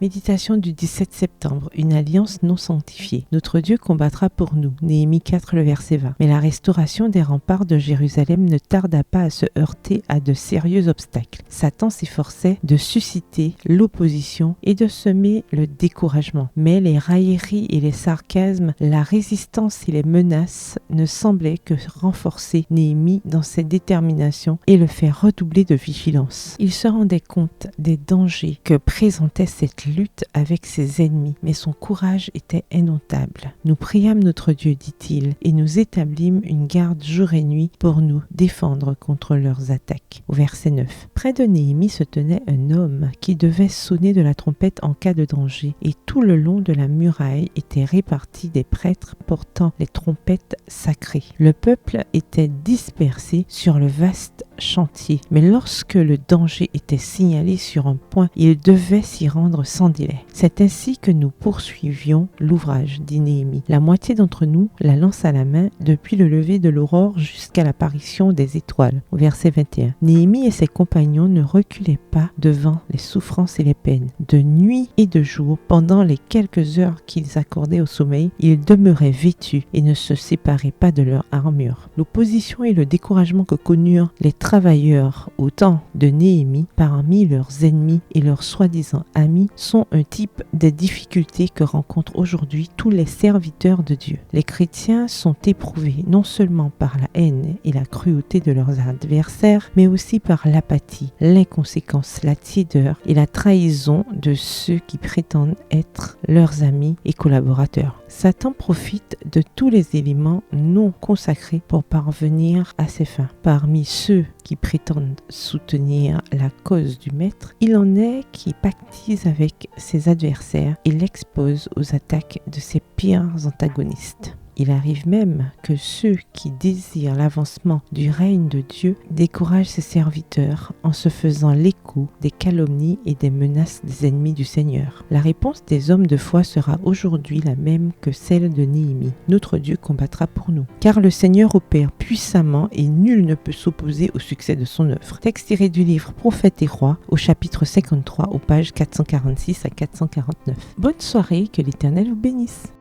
Méditation du 17 septembre, une alliance non sanctifiée. Notre Dieu combattra pour nous. Néhémie 4, le verset 20. Mais la restauration des remparts de Jérusalem ne tarda pas à se heurter à de sérieux obstacles. Satan s'efforçait de susciter l'opposition et de semer le découragement. Mais les railleries et les sarcasmes, la résistance et les menaces ne semblaient que renforcer Néhémie dans ses déterminations et le faire redoubler de vigilance. Il se rendait compte des dangers que présentait cette lutte avec ses ennemis, mais son courage était indomptable. Nous priâmes notre Dieu, dit-il, et nous établîmes une garde jour et nuit pour nous défendre contre leurs attaques. Au verset 9. Près de Néhémie se tenait un homme qui devait sonner de la trompette en cas de danger, et tout le long de la muraille étaient répartis des prêtres portant les trompettes sacrées. Le peuple était dispersé sur le vaste chantier, mais lorsque le danger était signalé sur un point, il devait s'y rendre sans délai. C'est ainsi que nous poursuivions l'ouvrage, dit Néhémie. La moitié d'entre nous la lance à la main depuis le lever de l'aurore jusqu'à l'apparition des étoiles. Au verset 21. Néhémie et ses compagnons ne reculaient pas devant les souffrances et les peines. De nuit et de jour, pendant les quelques heures qu'ils accordaient au sommeil, ils demeuraient vêtus et ne se séparaient pas de leur armure. L'opposition et le découragement que connurent les travailleurs au temps de Néhémie parmi leurs ennemis et leurs soi-disant amis sont un type des difficultés que rencontrent aujourd'hui tous les serviteurs de Dieu. Les chrétiens sont éprouvés non seulement par la haine et la cruauté de leurs adversaires, mais aussi par l'apathie, l'inconséquence, la tiédeur et la trahison de ceux qui prétendent être leurs amis et collaborateurs. Satan profite de tous les éléments non consacrés pour parvenir à ses fins. Parmi ceux qui prétendent soutenir la cause du maître, il en est qui pactisent avec ses adversaires et l'exposent aux attaques de ses pires antagonistes. Il arrive même que ceux qui désirent l'avancement du règne de Dieu découragent ses serviteurs en se faisant l'écho des calomnies et des menaces des ennemis du Seigneur. La réponse des hommes de foi sera aujourd'hui la même que celle de Néhémie. Notre Dieu combattra pour nous. Car le Seigneur opère puissamment et nul ne peut s'opposer au succès de son œuvre. Texte tiré du livre Prophètes et Rois au chapitre 53 aux pages 446 à 449. Bonne soirée, que l'Éternel vous bénisse.